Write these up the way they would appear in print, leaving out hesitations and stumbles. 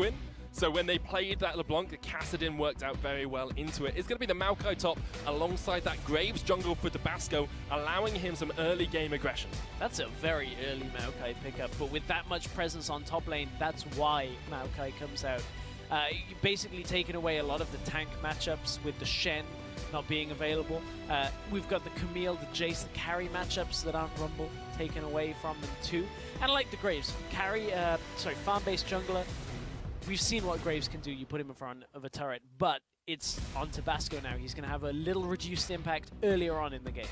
Kinguin. So when they played that LeBlanc, the Kassadin worked out very well into it. It's going to be the Maokai top alongside that Graves jungle for Tabasco, allowing him some early game aggression. That's a very early Maokai pickup, but with that much presence on top lane, that's why Maokai comes out. You've basically taken away a lot of the tank matchups with the Shen not being available. We've got the Camille, the Jace, the carry matchups that aren't Rumble taken away from them too. And like the Graves, farm-based jungler. We've seen what Graves can do. You put him in front of a turret, but it's on Tabasco now. He's going to have a little reduced impact earlier on in the game.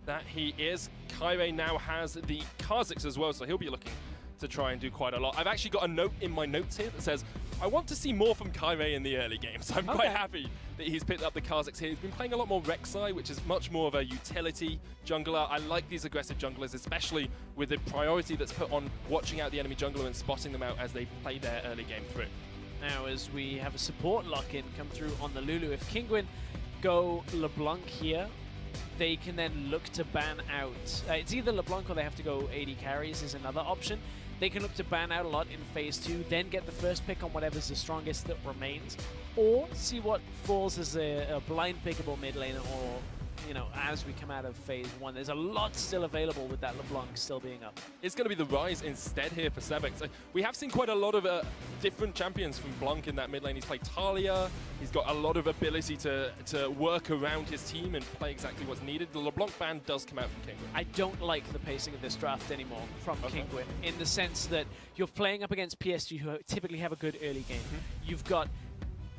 That he is. Kaire now has the Kha'Zix as well, so he'll be looking to try and do quite a lot. I've actually got a note in my notes here that says, I want to see more from Kaire in the early game, so I'm quite happy that he's picked up the Kha'Zix here. He's been playing a lot more Rek'Sai, which is much more of a utility jungler. I like these aggressive junglers, especially with the priority that's put on watching out the enemy jungler and spotting them out as they play their early game through. Now, as we have a support lock-in come through on the Lulu, if Kinguin go LeBlanc here, they can then look to ban out. It's either LeBlanc or they have to go AD carries is another option. They can look to ban out a lot in phase 2, then get the first pick on whatever's the strongest that remains, or see what falls as a blind pickable mid lane, or, you know, as we come out of phase 1. There's a lot still available with that LeBlanc still being up. It's going to be the Rise instead here for Sebek. We have seen quite a lot of different champions from Blanc in that mid lane. He's played Talia. He's got a lot of ability to work around his team and play exactly what's needed. The LeBlanc ban does come out from Kinguin. I don't like the pacing of this draft anymore from Kinguin, in the sense that you're playing up against PSG, who typically have a good early game. You've got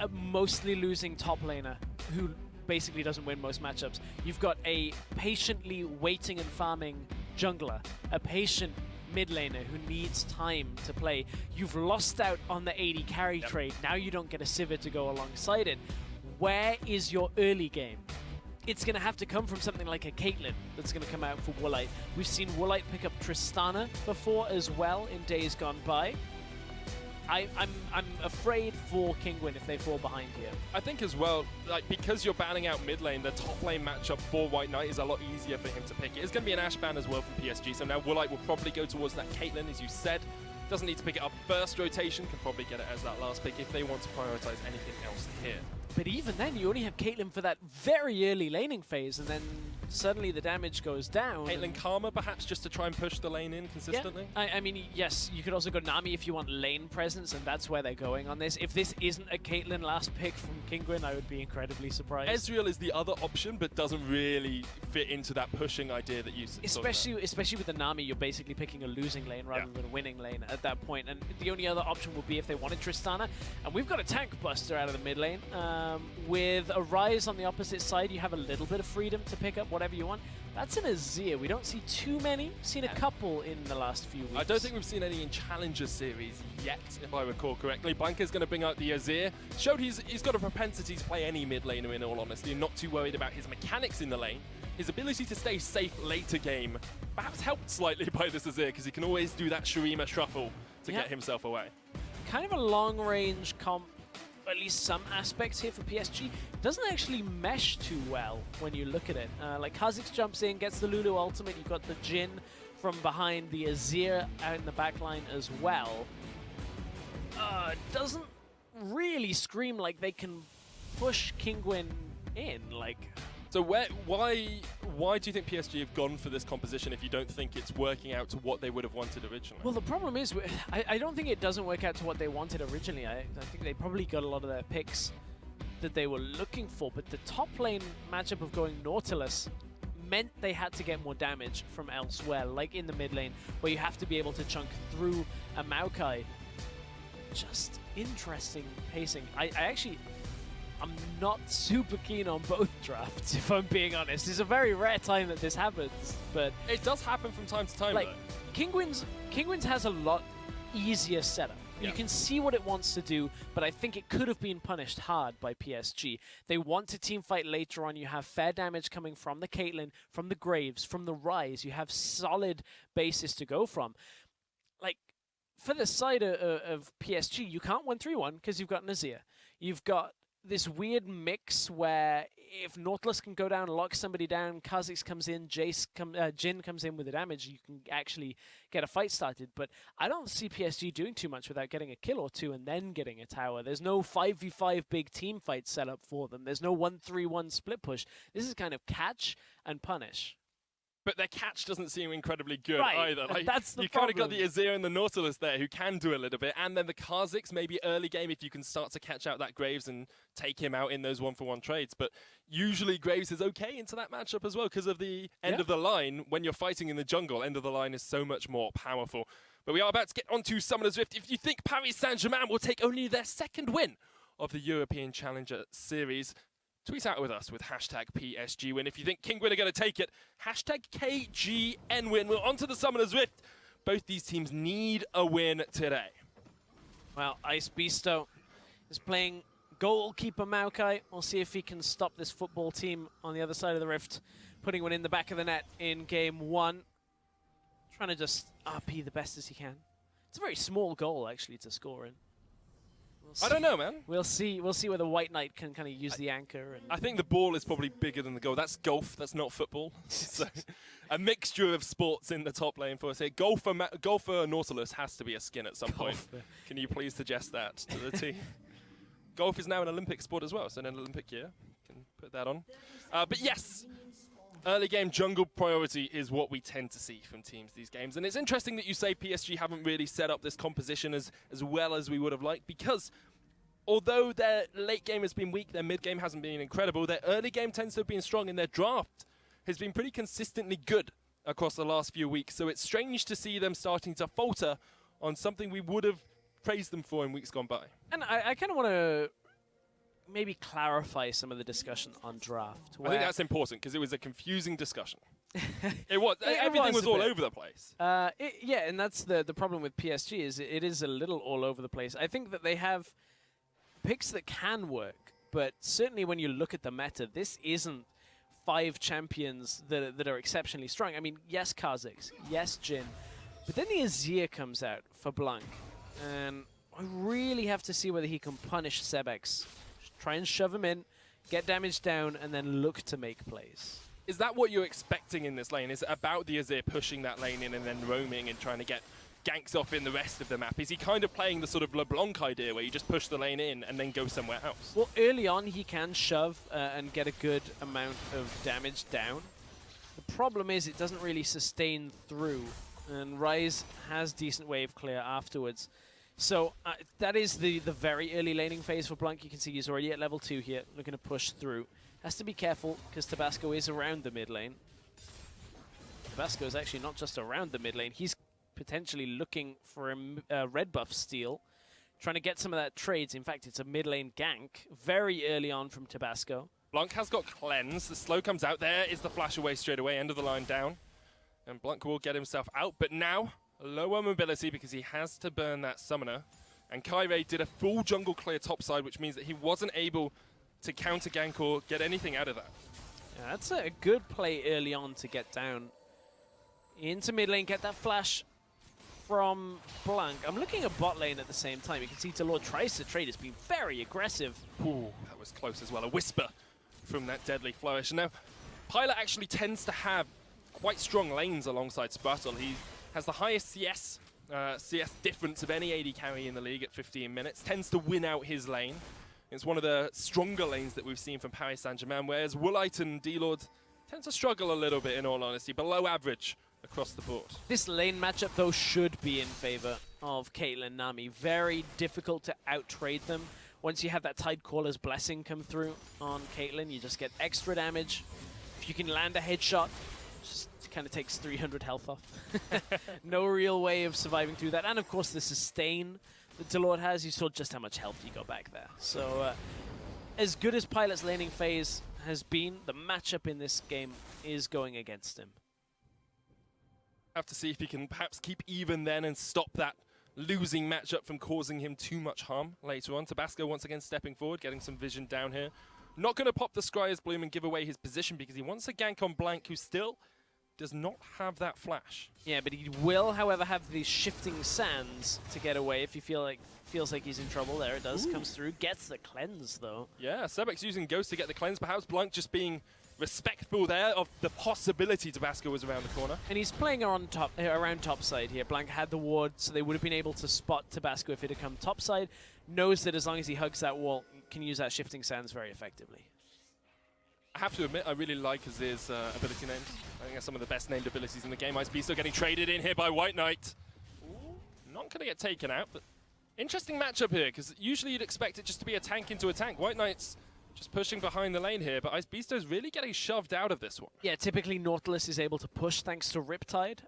a mostly losing top laner who basically doesn't win most matchups. You've got a patiently waiting and farming jungler, a patient mid laner who needs time to play. You've lost out on the AD carry trade. Now you don't get a Sivir to go alongside it. Where is your early game? It's going to have to come from something like a Caitlyn that's going to come out for Woolite. We've seen Woolite pick up Tristana before as well in days gone by. I'm afraid for Kinguin if they fall behind here. I think as well, like, because you're banning out mid lane, the top lane matchup for White Knight is a lot easier for him to pick. It is going to be an Ashe ban as well from PSG, so now Woolite will probably go towards that Caitlyn, as you said. Doesn't need to pick it up first rotation, can probably get it as that last pick if they want to prioritize anything else here. But even then, you only have Caitlyn for that very early laning phase, and then suddenly the damage goes down. Caitlyn Karma, perhaps, just to try and push the lane in consistently? Yeah. I mean, yes, you could also go Nami if you want lane presence, and that's where they're going on this. If this isn't a Caitlyn last pick from Kinguin, I would be incredibly surprised. Ezreal is the other option, but doesn't really fit into that pushing idea that you especially with the Nami, you're basically picking a losing lane rather than a winning lane at that point. And the only other option would be if they wanted Tristana. And we've got a tank buster out of the mid lane. With a Rise on the opposite side, you have a little bit of freedom to pick up whatever you want. That's an Azir. We don't see too many. We've seen a couple in the last few weeks. I don't think we've seen any in Challenger Series yet, if I recall correctly. Blanca's going to bring out the Azir. Showed he's got a propensity to play any mid laner, in all honesty, and not too worried about his mechanics in the lane. His ability to stay safe later game, perhaps helped slightly by this Azir, because he can always do that Shurima shuffle to get himself away. Kind of a long-range comp, at least some aspects here for PSG. Doesn't actually mesh too well when you look at it. Like Kha'Zix jumps in, gets the Lulu ultimate. You've got the Jhin from behind, the Azir out in the backline as well. Doesn't really scream like they can push Kinguin in. So why do you think PSG have gone for this composition if you don't think it's working out to what they would have wanted originally? Well, the problem is, I don't think it doesn't work out to what they wanted originally. I think they probably got a lot of their picks that they were looking for, but the top lane matchup of going Nautilus meant they had to get more damage from elsewhere, like in the mid lane, where you have to be able to chunk through a Maokai. Just interesting pacing. I'm not super keen on both drafts, if I'm being honest. It's a very rare time that this happens, but it does happen from time to time, like, though. Kinguin's has a lot easier setup. You can see what it wants to do, but I think it could have been punished hard by PSG. They want to teamfight later on. You have fair damage coming from the Caitlyn, from the Graves, from the Rise. You have solid bases to go from. Like, for the side of PSG, you can't 1-3-1 because you've got Nazir. You've got this weird mix where if Nautilus can go down, lock somebody down, Kha'Zix comes in, Jin comes in with the damage, you can actually get a fight started. But I don't see PSG doing too much without getting a kill or two and then getting a tower. There's no 5v5 big team fight set up for them. There's no 1-3-1 split push. This is kind of catch and punish. But their catch doesn't seem incredibly good Right, either. Like, that's the you kind of got problem. the Azir and the Nautilus there who can do a little bit, and then the Kha'Zix maybe early game if you can start to catch out that Graves and take him out in those 1-for-1 trades. But usually Graves is okay into that matchup as well because of the end of the line. When you're fighting in the jungle, end of the line is so much more powerful. But we are about to get onto Summoner's Rift. If you think Paris Saint-Germain will take only their second win of the European Challenger Series, tweet out with us with hashtag PSGWin. If you think Kinguin are going to take it, hashtag KGNWin. We're on to the Summoner's Rift. Both these teams need a win today. Well, Ice Beasto is playing goalkeeper Maokai. We'll see if he can stop this football team on the other side of the Rift, putting one in the back of the net in game 1. Trying to just RP the best as he can. It's a very small goal, actually, to score in. I don't know, man. We'll see whether White Knight can kind of use the anchor. And I think the ball is probably bigger than the goal. That's golf. That's not football. So, a mixture of sports in the top lane for us here. Golfer Nautilus has to be a skin at some point. Can you please suggest that to the team? Golf is now an Olympic sport as well, so in an Olympic year, can put that on. But yes, early game jungle priority is what we tend to see from teams these games. And it's interesting that you say PSG haven't really set up this composition as well as we would have liked, because although their late game has been weak, their mid game hasn't been incredible, their early game tends to have been strong, and their draft has been pretty consistently good across the last few weeks. So it's strange to see them starting to falter on something we would have praised them for in weeks gone by. And I kind of want to maybe clarify some of the discussion on draft. I think that's important because it was a confusing discussion. It was. It Everything was all bit. over the place. Yeah, and that's the problem with PSG is it is a little all over the place. I think that they have picks that can work, but certainly when you look at the meta, this isn't 5 champions that are exceptionally strong. I mean, yes, Kha'Zix, yes, Jin, but then the Azir comes out for Blanc, and I really have to see whether he can punish Sebex. Try and shove him in, get damage down, and then look to make plays. Is that what you're expecting in this lane? Is it about the Azir pushing that lane in and then roaming and trying to get ganks off in the rest of the map? Is he kind of playing the sort of LeBlanc idea where you just push the lane in and then go somewhere else? Well, early on he can shove and get a good amount of damage down. The problem is it doesn't really sustain through, and Ryze has decent wave clear afterwards. So that is the very early laning phase for Blanc. You can see he's already at level 2 here, looking to push through. Has to be careful because Tabasco is around the mid lane. Tabasco is actually not just around the mid lane. He's potentially looking for a red buff steal, trying to get some of that trades. In fact, it's a mid lane gank very early on from Tabasco. Blanc has got cleanse. The slow comes out. There is the flash away straight away. End of the line down. And Blanc will get himself out. But now, lower mobility because he has to burn that summoner. And Kairi did a full jungle clear topside, which means that he wasn't able to counter gank or get anything out of that. Yeah, that's a good play early on to get down into mid lane, get that flash from Blanc. I'm looking at bot lane at the same time. You can see Talor tries to trade. It's been very aggressive. Ooh, that was close as well. A whisper from that deadly flourish. And now, Pilot actually tends to have quite strong lanes alongside Spartel. He has the highest CS difference of any AD carry in the league at 15 minutes. Tends to win out his lane. It's one of the stronger lanes that we've seen from Paris Saint-Germain, whereas Woolite and D-Lord tend to struggle a little bit, in all honesty, below average across the board. This lane matchup, though, should be in favor of Caitlyn Nami. Very difficult to out-trade them. Once you have that Tidecaller's Blessing come through on Caitlyn, you just get extra damage. If you can land a headshot, just kind of takes 300 health off. No real way of surviving through that. And, of course, the sustain that Delord has, you saw just how much health you got back there. So, as good as Pilot's laning phase has been, the matchup in this game is going against him. Have to see if he can perhaps keep even then and stop that losing matchup from causing him too much harm later on. Tabasco once again stepping forward, getting some vision down here. Not going to pop the Scryer's Bloom and give away his position because he wants a gank on Blanc, who's still does not have that flash. Yeah, but he will, however, have the shifting sands to get away if he feels like he's in trouble. There it does, comes through, gets the cleanse though. Yeah, Sebek's using Ghost to get the cleanse. Perhaps Blanc just being respectful there of the possibility Tabasco was around the corner. And he's playing around top side here. Blanc had the ward, so they would have been able to spot Tabasco if it had come top side. Knows that as long as he hugs that wall, can use that shifting sands very effectively. I have to admit, I really like Azir's ability names. I think that's some of the best named abilities in the game. Ice Beast still getting traded in here by White Knight. Ooh, not going to get taken out, but interesting matchup here, because usually you'd expect it just to be a tank into a tank. White Knight's just pushing behind the lane here, but Ice Beasto's really getting shoved out of this one. Yeah, typically Nautilus is able to push thanks to Riptide.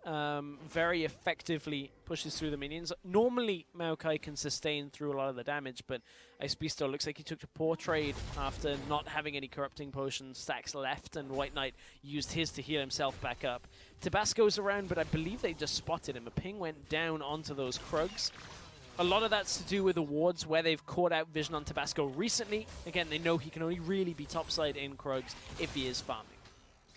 Very effectively pushes through the minions. Normally, Maokai can sustain through a lot of the damage, but Ice Beasto looks like he took a poor trade after not having any corrupting potion stacks left, and White Knight used his to heal himself back up. Tabasco's around, but I believe they just spotted him. A ping went down onto those Krugs. A lot of that's to do with the wards where they've caught out vision on Tabasco recently. Again, they know he can only really be topside in Krugs if he is farming.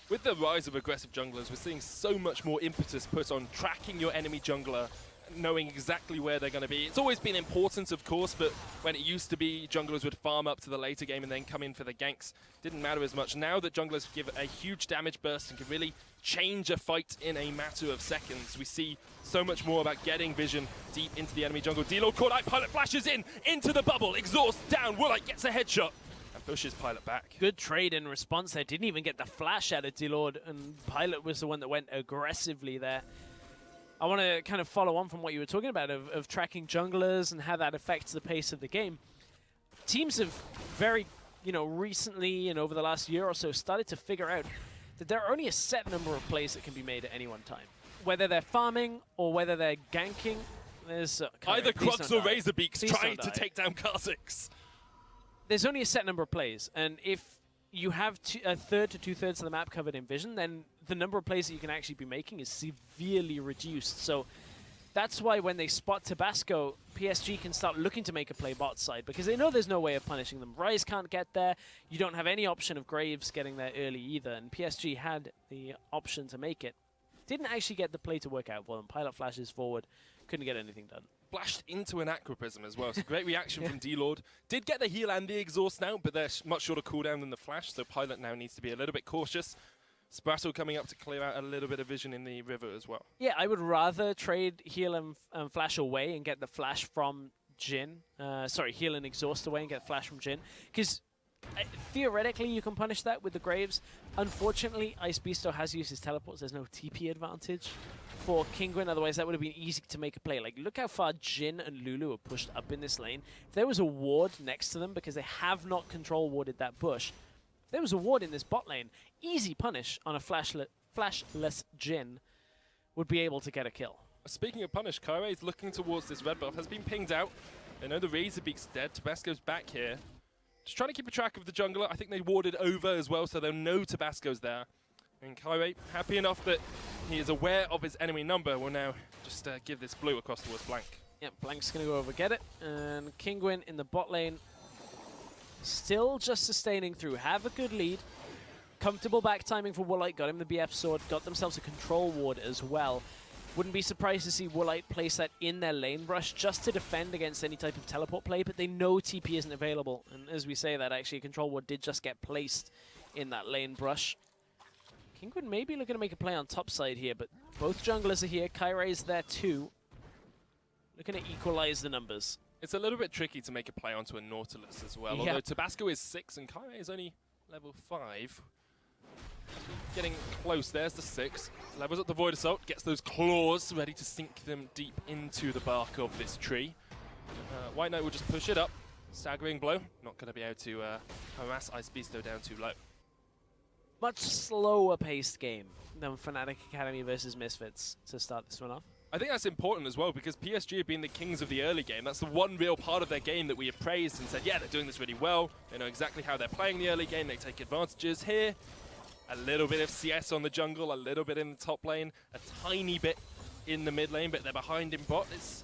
With the rise of aggressive junglers, we're seeing so much more impetus put on tracking your enemy jungler, knowing exactly where they're going to be. It's always been important, of course, but when it used to be junglers would farm up to the later game and then come in for the ganks, didn't matter as much. Now that junglers give a huge damage burst and can really change a fight in a matter of seconds, we see so much more about getting vision deep into the enemy jungle. D-Lord caught out, Pilot flashes in, into the bubble, exhaust down, Woolite gets a headshot and pushes Pilot back. Good trade in response there, didn't even get the flash out of D-Lord, and Pilot was the one that went aggressively there. I want to kind of follow on from what you were talking about of tracking junglers and how that affects the pace of the game. Teams have very, recently and over the last year or so started to figure out that there are only a set number of plays that can be made at any one time. Whether they're farming or whether they're ganking, there's... either Krugs or Razorbeaks trying to take down Kha'Zix. There's only a set number of plays, and if you have a third to two-thirds of the map covered in vision, then the number of plays that you can actually be making is severely reduced. So that's why when they spot Tabasco, PSG can start looking to make a play bot side, because they know there's no way of punishing them. Ryze can't get there. You don't have any option of Graves getting there early either, and PSG had the option to make it. Didn't actually get the play to work out for them. Pilot flashes forward, couldn't get anything done. Splashed into an Aqua Prism as well, so great reaction from D-Lord. Did get the heal and the exhaust now, but they're much shorter cooldown than the flash, so Pilot now needs to be a little bit cautious. Sprattle coming up to clear out a little bit of vision in the river as well. Yeah, I would rather trade heal and flash away and get the flash from Jhin. Heal and exhaust away and get flash from Jhin, because theoretically you can punish that with the Graves. Unfortunately, Ice Beasto has used his teleports. There's no TP advantage for Kinguin, otherwise that would have been easy to make a play. Like, look how far Jhin and Lulu are pushed up in this lane. If there was a ward next to them, because they have not control warded that bush, if there was a ward in this bot lane, easy punish on a flashless Jhin would be able to get a kill. Speaking of punish, Kairei is looking towards this red buff, has been pinged out. They know the Razorbeak's dead, Tabasco's back here. Just trying to keep a track of the jungler. I think they warded over as well, so they'll know Tabasco's there. And Kairei, happy enough that he is aware of his enemy number, will now just give this blue across towards Blanc. Yep, Blanc's going to go over get it. And Kinguin in the bot lane, still just sustaining through. Have a good lead. Comfortable back timing for Woolite. Got him the BF sword. Got themselves a control ward as well. Wouldn't be surprised to see Woolite place that in their lane brush just to defend against any type of teleport play, but they know TP isn't available. And as we say that, actually, a control ward did just get placed in that lane brush. Kinguin may be looking to make a play on top side here, but both junglers are here. Kairei's there too. Looking to equalize the numbers. It's a little bit tricky to make a play onto a Nautilus as well, although Tabasco is 6 and Kairei is only level 5. Getting close, there's the 6. Levels up the Void Assault, gets those claws ready to sink them deep into the bark of this tree. White Knight will just push it up. Staggering blow, not going to be able to harass Ice Beasto down too low. Much slower paced game than Fnatic Academy versus Misfits to start this one off. I think that's important as well, because PSG have been the kings of the early game. That's the one real part of their game that we have praised and said, yeah, they're doing this really well. They know exactly how they're playing the early game. They take advantages here. A little bit of CS on the jungle, a little bit in the top lane, a tiny bit in the mid lane, but they're behind in bot. It's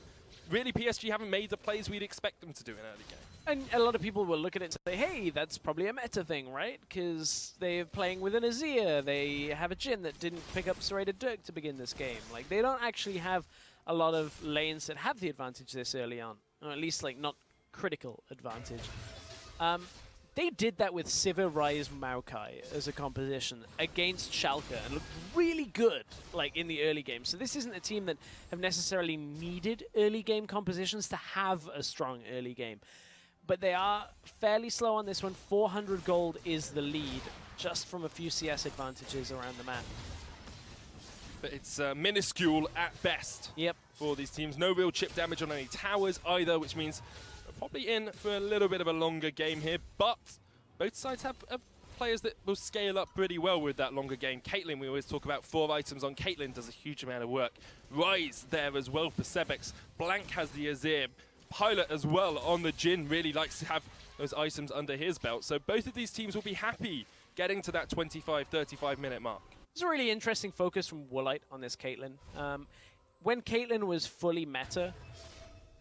really PSG haven't made the plays we'd expect them to do in early game. And a lot of people will look at it and say, hey, that's probably a meta thing, right? Because they're playing with an Azir. They have a Jhin that didn't pick up Serrated Dirk to begin this game. Like, they don't actually have a lot of lanes that have the advantage this early on. Or at least, like, not critical advantage. They did that with Sivir, Ryze, Maokai as a composition against Schalke and looked really good, like, in the early game. So this isn't a team that have necessarily needed early game compositions to have a strong early game. But they are fairly slow on this one. 400 gold is the lead, just from a few CS advantages around the map. But it's minuscule at best for these teams. No real chip damage on any towers either, which means we're probably in for a little bit of a longer game here. But both sides have players that will scale up pretty well with that longer game. Caitlyn, we always talk about 4 items on Caitlyn, does a huge amount of work. Ryze there as well for Sebex. Blank has the Azir. Pilot as well on the Jhin, really likes to have those items under his belt. So both of these teams will be happy getting to that 25, 35 minute mark. It's a really interesting focus from Woolite on this Caitlyn. When Caitlyn was fully meta,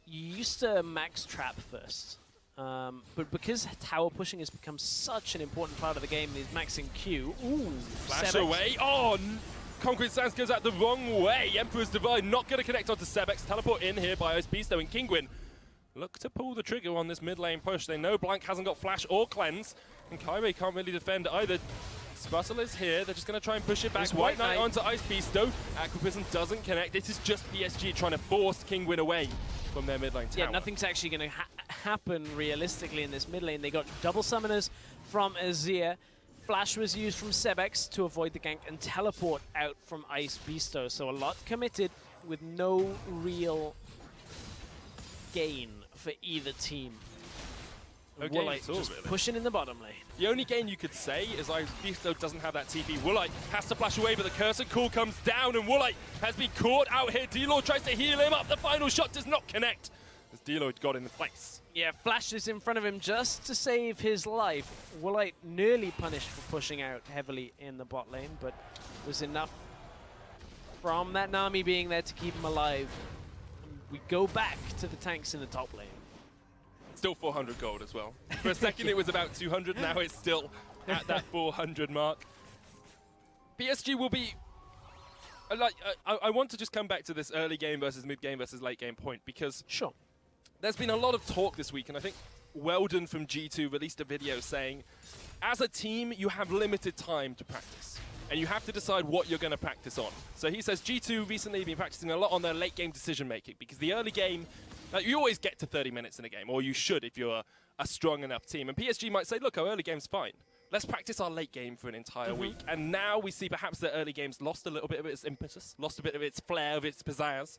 you used to max trap first. But because tower pushing has become such an important part of the game, he's maxing Q. Ooh, flash away. Oh, Concrete Sands goes out the wrong way. Emperor's Divine not going to connect onto Sebex. Teleport in here by Ice Beast, though, and Kinguin look to pull the trigger on this mid lane push. They know Blank hasn't got flash or cleanse, and Kairi can't really defend either. Sputtle is here. They're just going to try and push it back. White Knight onto Ice Beast, though. Aquaprism doesn't connect. This is just PSG trying to force Kinguin away from their mid lane tower. Yeah, nothing's actually going to happen realistically in this mid lane. They got double summoners from Azir. Flash was used from Sebex to avoid the gank, and teleport out from Ice Beasto. So a lot committed with no real gain for either team. Woolite just really pushing in the bottom lane. The only gain you could say is Ice Beasto doesn't have that TP. Woolite has to flash away, but the Cursor Call comes down, and Woolite has been caught out here. D-Lord tries to heal him up. The final shot does not connect as D-Lord got in the place. Yeah, flashes in front of him just to save his life. Woolite nearly punished for pushing out heavily in the bot lane, but was enough from that Nami being there to keep him alive. We go back to the tanks in the top lane. Still 400 gold as well. For a second it was about 200, now it's still at that 400 mark. PSG will be... I want to just come back to this early game versus mid game versus late game point, because sure, there's been a lot of talk this week, and I think Weldon from G2 released a video saying, as a team, you have limited time to practice, and you have to decide what you're going to practice on. So he says G2 recently been practicing a lot on their late game decision making, because the early game, you always get to 30 minutes in a game, or you should if you're a strong enough team. And PSG might say, look, our early game's fine. Let's practice our late game for an entire week. And now we see perhaps the early game's lost a little bit of its impetus, lost a bit of its flair, of its pizzazz.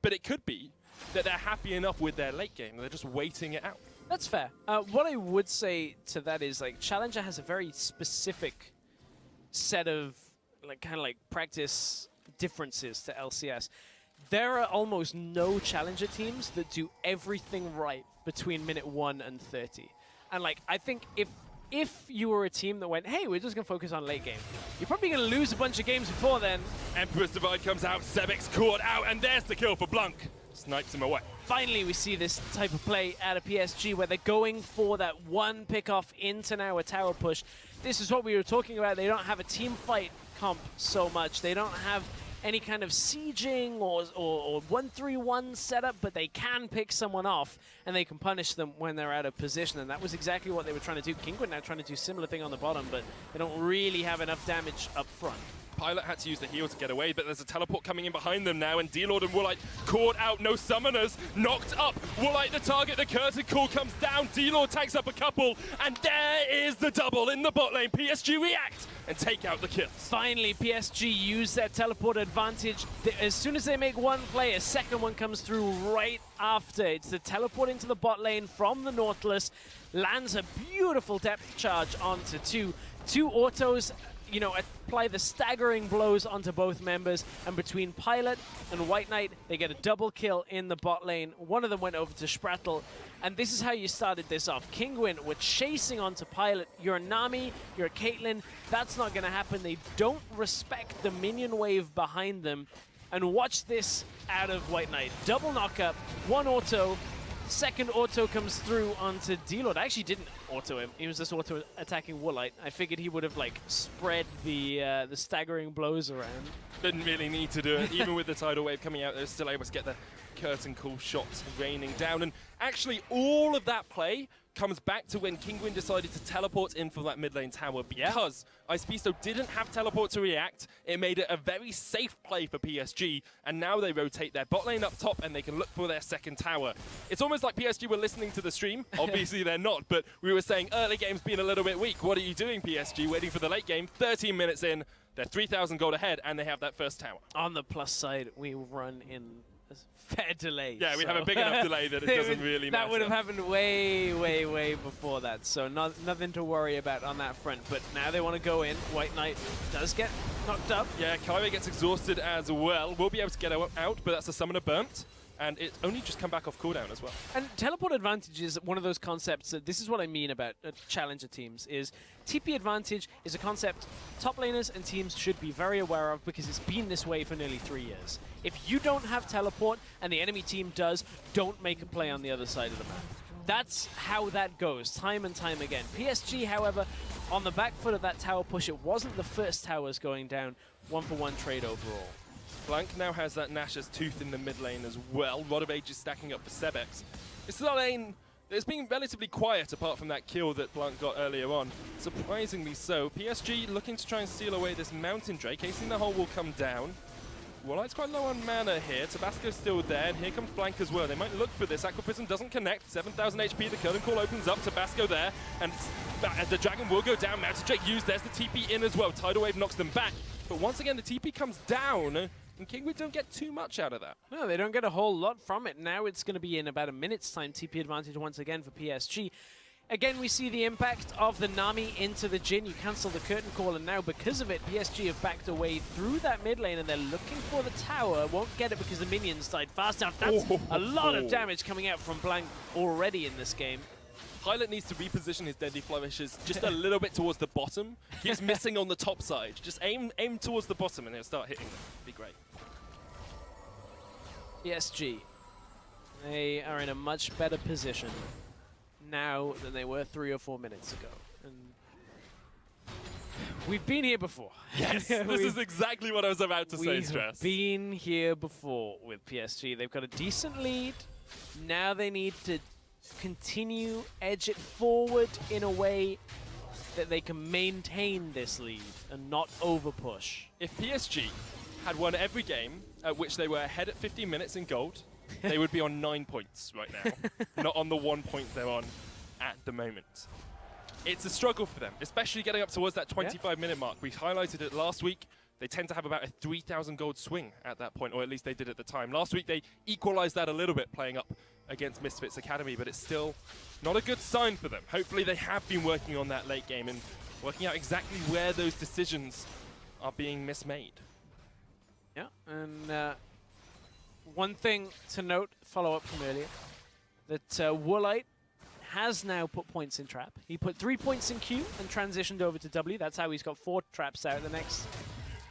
But it could be that they're happy enough with their late game. They're just waiting it out. That's fair. What I would say to that is, like, Challenger has a very specific set of, like, kind of like practice differences to LCS. There are almost no Challenger teams that do everything right between minute 1 and 30. And, like, I think if you were a team that went, hey, we're just going to focus on late game, you're probably going to lose a bunch of games before then. Emperor's Divide comes out, Sebex caught out, and there's the kill for Blanc. Snipes him away. Finally, we see this type of play out of PSG where they're going for that one pick-off into now a tower push. This is what we were talking about. They don't have a team fight comp so much. They don't have any kind of sieging or 1-3-1 setup, but they can pick someone off and they can punish them when they're out of position, and that was exactly what they were trying to do. Kinguin now trying to do similar thing on the bottom, but they don't really have enough damage up front. Pilot had to use the heal to get away, but there's a teleport coming in behind them now, and D-Lord and Woolite caught out, no summoners, knocked up. Woolite the target, the curtain call comes down, D-Lord tags up a couple, and there is the double in the bot lane. PSG react and take out the kills. Finally, PSG use their teleport advantage. As soon as they make one play, a second one comes through right after. It's the teleport into the bot lane from the Nautilus, lands a beautiful depth charge onto two autos. You know, apply the staggering blows onto both members, and between Pilot and White Knight, they get a double kill in the bot lane. One of them went over to Sprattle, and this is how you started this off. Kinguin were chasing onto Pilot. You're a Nami, you're a Caitlyn. That's not going to happen. They don't respect the minion wave behind them, And watch this out of White Knight. Double knockup, one auto. Second auto comes through onto D-Lord. I actually didn't auto him. He was just auto attacking Woolite. I figured he would have like spread the staggering blows around. Didn't really need to do it. Even with the tidal wave coming out, they're still able to get the curtain call shots raining down. And actually, all of that play comes back to when Kinguin decided to teleport in for that mid lane tower because Icebeasto didn't have teleport to react. It made it a very safe play for PSG, and now they rotate their bot lane up top and they can look for their second tower. It's almost like PSG were listening to the stream. Obviously they're not, but we were saying early game's been a little bit weak. What are you doing, PSG? Waiting for the late game. 13 minutes in, they're 3,000 gold ahead, and they have that first tower. On the plus side, we run in fair delay. Yeah, we have a big enough delay that it doesn't really matter. That would have happened way before that, so nothing to worry about on that front. But now they want to go in. White Knight does get knocked up. Yeah, Kyrie gets exhausted as well. We'll be able to get out, but that's a summoner burnt. And it's only just come back off cooldown as well. And teleport advantage is one of those concepts that this is what I mean about challenger teams is TP advantage is a concept top laners and teams should be very aware of because it's been this way for nearly 3 years. If you don't have teleport and the enemy team does, don't make a play on the other side of the map. That's how that goes, time and time again. PSG, however, on the back foot of that tower push, it wasn't the first towers going down, 1-for-1 trade overall. Blank now has that Nash's Tooth in the mid lane as well. A lot of ages stacking up for Sebex. It's a lane that's been relatively quiet apart from that kill that Blank got earlier on. Surprisingly so. PSG looking to try and steal away this Mountain Drake. Casing the hole will come down. Woolite's quite low on mana here. Tabasco's still there, and here comes Blank as well. They might look for this. Aqua Prism doesn't connect. 7,000 HP. The curtain call opens up. Tabasco there, and the dragon will go down. Mountain Drake used. There's the TP in as well. Tidal wave knocks them back. But once again, the TP comes down. And Kinguin don't get too much out of that. No, they don't get a whole lot from it. Now it's going to be in about a minute's time. TP advantage once again for PSG. Again, we see the impact of the Nami into the Jhin. You cancel the curtain call, and now because of it, PSG have backed away through that mid lane, and they're looking for the tower. Won't get it because the minions died fast enough. That's a lot of damage coming out from Blank already in this game. Pilot needs to reposition his deadly flourishes just a little bit towards the bottom. He's missing on the top side. Just aim towards the bottom and he'll start hitting them. Be great. PSG. They are in a much better position now than they were 3 or 4 minutes ago. And we've been here before. Yes, this is exactly what I was about to say, Stress. We've been here before with PSG. They've got a decent lead. Now they need to continue, edge it forward in a way that they can maintain this lead and not overpush. If PSG had won every game at which they were ahead at 15 minutes in gold, they would be on 9 points right now, not on the 1 point they're on at the moment. It's a struggle for them, especially getting up towards that 25-minute mark. We highlighted it last week. They tend to have about a 3,000 gold swing at that point, or at least they did at the time. Last week, they equalized that a little bit, playing up against Misfits Academy, but it's still not a good sign for them. Hopefully, they have been working on that late game and working out exactly where those decisions are being mismade. Yeah, and one thing to note, follow up from earlier, that Woolite has now put points in trap. He put 3 points in Q and transitioned over to W. That's how he's got 4 traps out. The next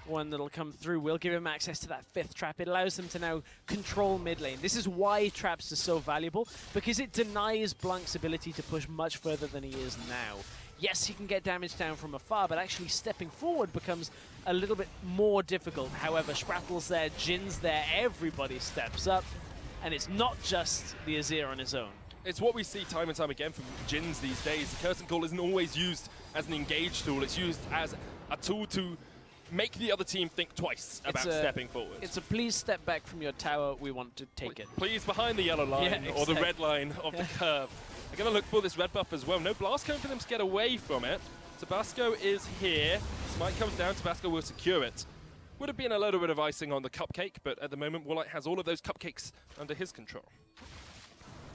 one that'll come through will give him access to that 5th trap. It allows them to now control mid lane. This is why traps are so valuable, because it denies Blank's ability to push much further than he is now. Yes, he can get damage down from afar, but actually stepping forward becomes a little bit more difficult. However, Sprattle's there, Jin's there, everybody steps up, and it's not just the Azir on his own. It's what we see time and time again from Jins these days. The curtain call isn't always used as an engage tool. It's used as a tool to make the other team think twice about stepping forward. It's a please step back from your tower, we want to take it. Please behind the yellow line or the red line of the curve. They're going to look for this red buff as well. No blast cone for them to get away from it. Tabasco is here. Smite comes down, Tabasco will secure it. Would have been a little bit of icing on the cupcake, but at the moment Woolite has all of those cupcakes under his control.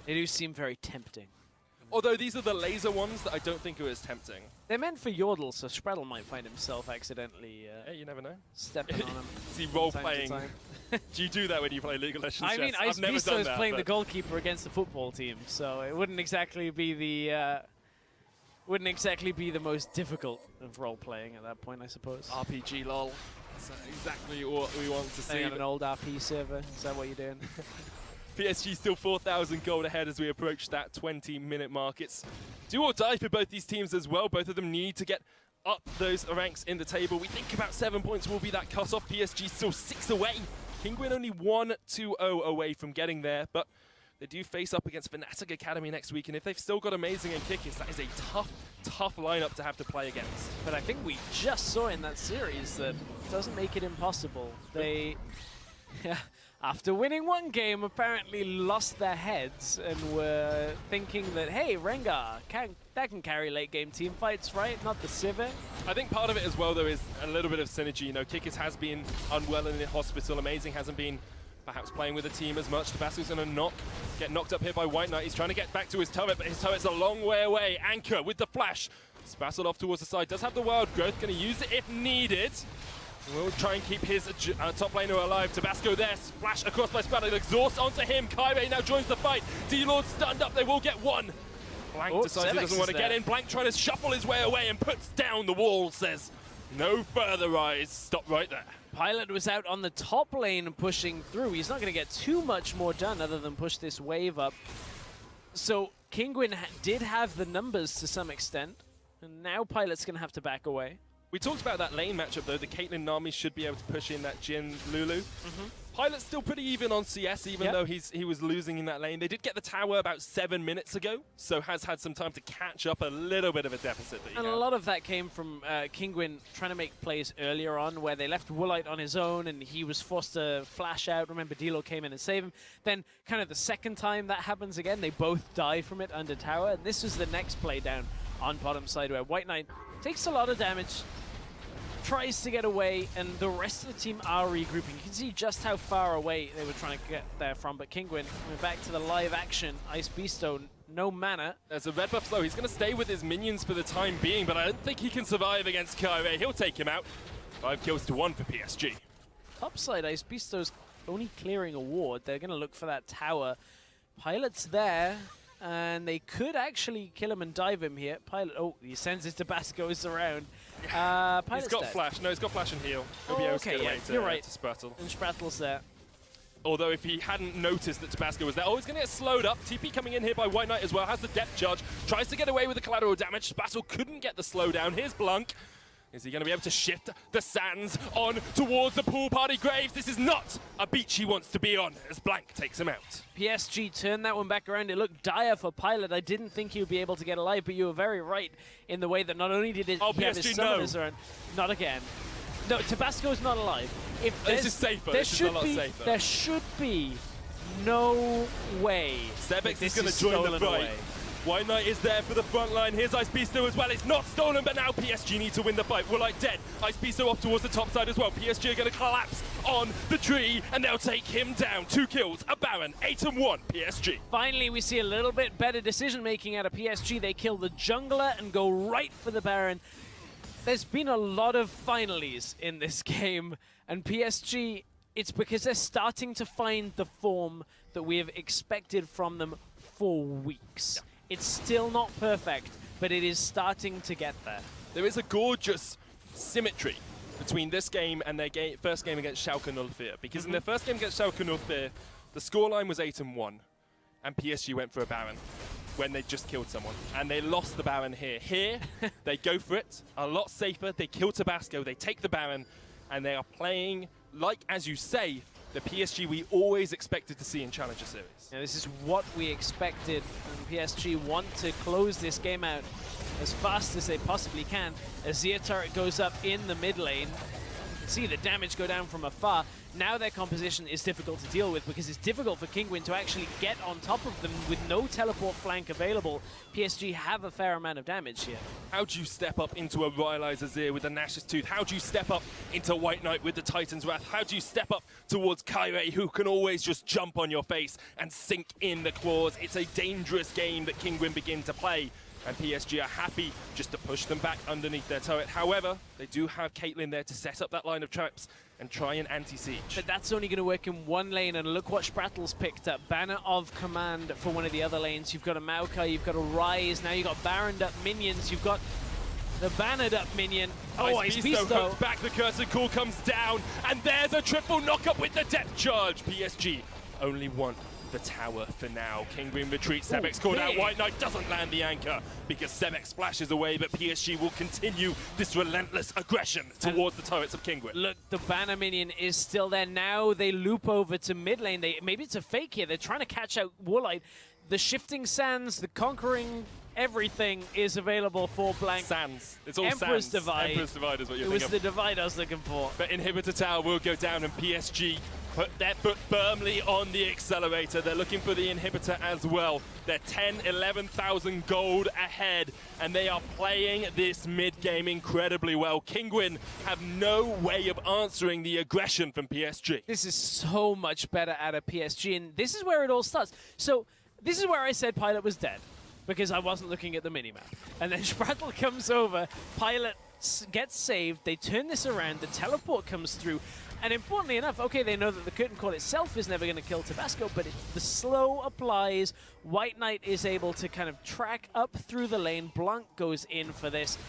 They do seem very tempting. Although these are the laser ones that I don't think are as tempting. They're meant for Yordle, so Sprattle might find himself accidentally hey, you never know. Stepping on him. Is he role-playing? Do you do that when you play League of Legends? I mean, Icebeasto is playing the goalkeeper against the football team, so it wouldn't exactly be the most difficult of role-playing at that point, I suppose. RPG lol. That's exactly what we want to see. On an old RP server, is that what you're doing? PSG still 4,000 gold ahead as we approach that 20-minute mark. It's do or die for both these teams as well. Both of them need to get up those ranks in the table. We think about 7 points will be that cut-off. PSG still 6 away. Kinguin only 1-2-0 away from getting there, but they do face up against Fnatic Academy next week, and if they've still got Amazing and Kickies, that is a tough lineup to have to play against. But I think we just saw in that series that doesn't make it impossible. They, after winning one game, apparently lost their heads and were thinking that, hey, Rengar, that can carry late game team fights, right? Not the Civic. I think part of it as well, though, is a little bit of synergy. You know, Kikis has been unwell in the hospital. Amazing hasn't been perhaps playing with the team as much. Tabasco's going to get knocked up here by White Knight. He's trying to get back to his turret, but his turret's a long way away. Anchor with the flash. Spattled off towards the side. Does have the wild growth. Going to use it if needed. We'll try and keep his top laner alive. Tabasco there. Splash across by Spattle. Exhaust onto him. Kyrie now joins the fight. D-Lord stunned up. They will get one. Blank decides he doesn't want to get in. Blank trying to shuffle his way away and puts down the wall. Says, no further rise. Stop right there. Pilot was out on the top lane pushing through. He's not going to get too much more done other than push this wave up. So Kinguin did have the numbers to some extent, and now Pilot's going to have to back away. We talked about that lane matchup though. The Caitlyn Nami should be able to push in that Jhin Lulu. Pilot's still pretty even on CS, even though he was losing in that lane. They did get the tower about 7 minutes ago, so has had some time to catch up a little bit of a deficit. That a lot of that came from Kinguin trying to make plays earlier on, where they left Woolite on his own and he was forced to flash out. Remember, D-Lo came in and saved him. Then kind of the second time that happens again, they both die from it under tower. And this was the next play down on bottom side, where White Knight takes a lot of damage, tries to get away, and the rest of the team are regrouping. You can see just how far away they were trying to get there from, but Kinguin coming back to the live action. Ice Beasto, no mana. There's a red buff slow. He's going to stay with his minions for the time being, but I don't think he can survive against Kyrie. He'll take him out. 5 kills to 1 for PSG. Topside, Ice Beasto's only clearing a ward. They're going to look for that tower. Pilot's there, and they could actually kill him and dive him here. Pilot, oh, he sends his Tabasco's around. He's got dead. flash. No, he's got flash and heal. He'll be able to get away to Sprattle. And Sprattle's there. Although if he hadn't noticed that Tabasco was there, oh, he's going to get slowed up. TP coming in here by White Knight as well. Has the depth charge. Tries to get away with the collateral damage. Spattle couldn't get the slowdown. Here's Blanc. Is he going to be able to shift the sands on towards the pool party graves? This is not a beach he wants to be on, as Blanc takes him out. PSG turned that one back around. It looked dire for Pilot. I didn't think he would be able to get alive, but you were very right in the way that not only did he have his summoners around, not again. No, Tabasco's not alive. If this is safer. This is a lot safer. There should be no way Sebex is going to join the fight. White Knight is there for the front line. Here's Ice Beasto as well. It's not stolen, but now PSG need to win the fight. Woolite dead. Ice Beasto off towards the top side as well. PSG are going to collapse on the tree, and they'll take him down. 2 kills, a Baron, 8-1 PSG. Finally, we see a little bit better decision-making out of PSG. They kill the jungler and go right for the Baron. There's been a lot of finalies in this game, and PSG, it's because they're starting to find the form that we have expected from them for weeks. Yeah. It's still not perfect, but it is starting to get there. There is a gorgeous symmetry between this game and their first game against Schalke 04, because in their first game against Schalke 04, the scoreline was 8-1, and PSG went for a Baron when they just killed someone, and they lost the Baron here. Here, they go for it, a lot safer. They kill Tabasco, they take the Baron, and they are playing, like, as you say, the PSG we always expected to see in Challenger Series. Yeah, this is what we expected, and PSG want to close this game out as fast as they possibly can. As Zia turret goes up in the mid lane, you can see the damage go down from afar. Now their composition is difficult to deal with because it's difficult for Kinguin to actually get on top of them with no teleport flank available. PSG have a fair amount of damage here. How do you step up into a Rylai's Azir with the Nash's Tooth? How do you step up into White Knight with the Titan's Wrath? How do you step up towards Kyrie, who can always just jump on your face and sink in the claws? It's a dangerous game that Kinguin begin to play, and PSG are happy just to push them back underneath their turret. However, they do have Caitlyn there to set up that line of traps and try and anti-siege. But that's only going to work in one lane, and look what Sprattle's picked up. Banner of Command for one of the other lanes. You've got a Maokai, you've got a Rise, now you've got Baroned up minions, you've got The bannered up minion. Ice Beasto Beasto. hooks back, the cursor call comes down, and there's a triple knockup with the depth charge. PSG only want the tower for now. Kinguin retreats, Sebex called out, White Knight doesn't land the anchor because Sebex flashes away, but PSG will continue this relentless aggression towards the turrets of Kinguin. Look, the banner minion is still there. Now they loop over to mid lane. Maybe it's a fake here. They're trying to catch out Woolite. The shifting sands, the conquering everything is available for Blank. Sands. It's all Emperor's sands. Divide. Emperor's Divide is what you're It was thinking the divide I was looking for. But Inhibitor Tower will go down, and PSG put their foot firmly on the accelerator. They're looking for the Inhibitor as well. They're 10, 11,000 gold ahead, and they are playing this mid-game incredibly well. Kinguin have no way of answering the aggression from PSG. This is so much better out of PSG, and this is where it all starts. So this is where I said Pilot was dead, because I wasn't looking at the minimap. And then Sprattle comes over, Pilot gets saved, they turn this around, the teleport comes through, and importantly enough, okay, they know that the curtain call itself is never going to kill Tabasco, but the slow applies. White Knight is able to kind of track up through the lane. Blanc goes in for this,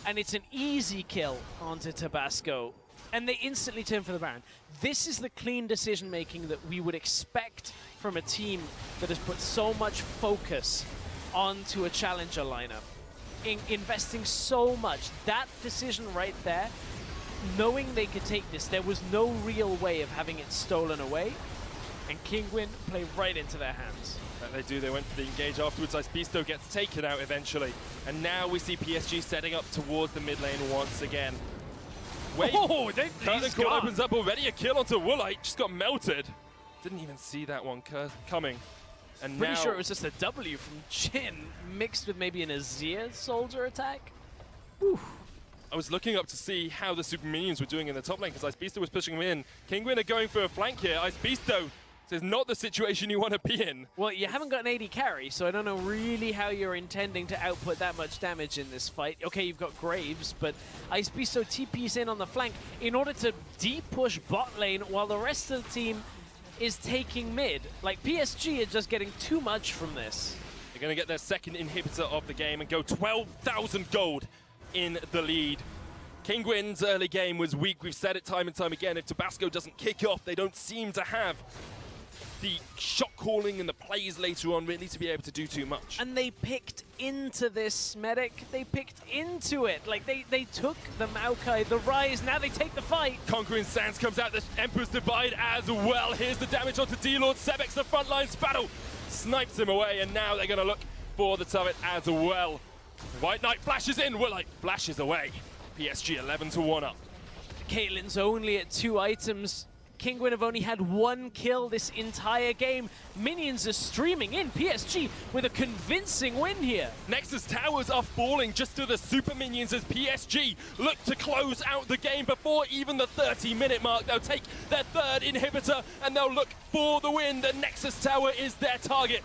and it's an easy kill onto Tabasco. And they instantly turn for the Baron. This is the clean decision-making that we would expect from a team that has put so much focus onto a challenger lineup, investing so much. That decision right there, knowing they could take this, there was no real way of having it stolen away, and Kinguin play right into their hands. That they do. They went for the engage afterwards. Ice Beasto gets taken out eventually, and now we see PSG setting up towards the mid lane once again. Wait, curtain call opens up already. A kill onto Woolite, just got melted. Didn't even see that one coming. And Pretty now sure it was just a W from Jhin mixed with maybe an Azir soldier attack. Whew. I was looking up to see how the super minions were doing in the top lane because Ice Beasto was pushing them in. Kinguin are going for a flank here. Ice Beasto says not the situation you want to be in. Well, you haven't got an AD carry, so I don't know really how you're intending to output that much damage in this fight. Okay, you've got Graves, but Ice Beasto TP's in on the flank in order to deep push bot lane while the rest of the team is taking mid. Like, PSG are just getting too much from this. They're going to get their second inhibitor of the game and go 12,000 gold in the lead. Kinguin's early game was weak. We've said it time and time again. If Tabasco doesn't kick off, they don't seem to have the shot calling and the plays later on really to be able to do too much. And they picked into this, Medic. They picked into it. Like, they took the Maokai, the Rise, now they take the fight. Conquering Sands comes out, the Emperor's Divide as well. Here's the damage onto D-Lord. Sebex, the frontline Spattle, snipes him away, and now they're going to look for the turret as well. White Knight flashes in, Woolite flashes away. PSG 11-1 up. Caitlyn's only at 2 items. Kinguin have only had 1 kill this entire game. Minions are streaming in. PSG with a convincing win here. Nexus towers are falling just to the super minions as PSG look to close out the game before even the 30-minute mark. They'll take their third inhibitor and they'll look for the win. The Nexus tower is their target.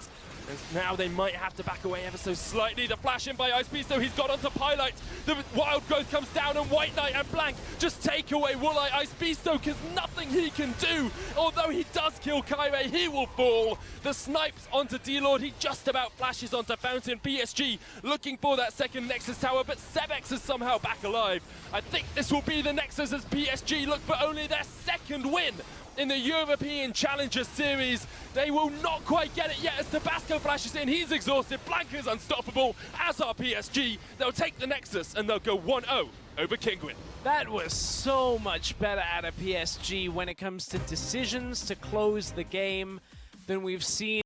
And now they might have to back away ever so slightly. The flash in by Ice Beasto, he's got onto Pilot. The Wild Growth comes down and White Knight and Blank just take away Woolite. Ice Beasto, because nothing he can do. Although he does kill Kyrie, he will fall. The snipes onto D-Lord, he just about flashes onto Fountain. PSG looking for that second Nexus tower, but Sebex is somehow back alive. I think this will be the Nexus as PSG look for only their second win in the European Challenger Series. They will not quite get it yet as Tabasco flashes in. He's exhausted. Blanca's unstoppable, as are PSG. They'll take the Nexus and they'll go 1-0 over Kinguin. That was so much better out of PSG when it comes to decisions to close the game than we've seen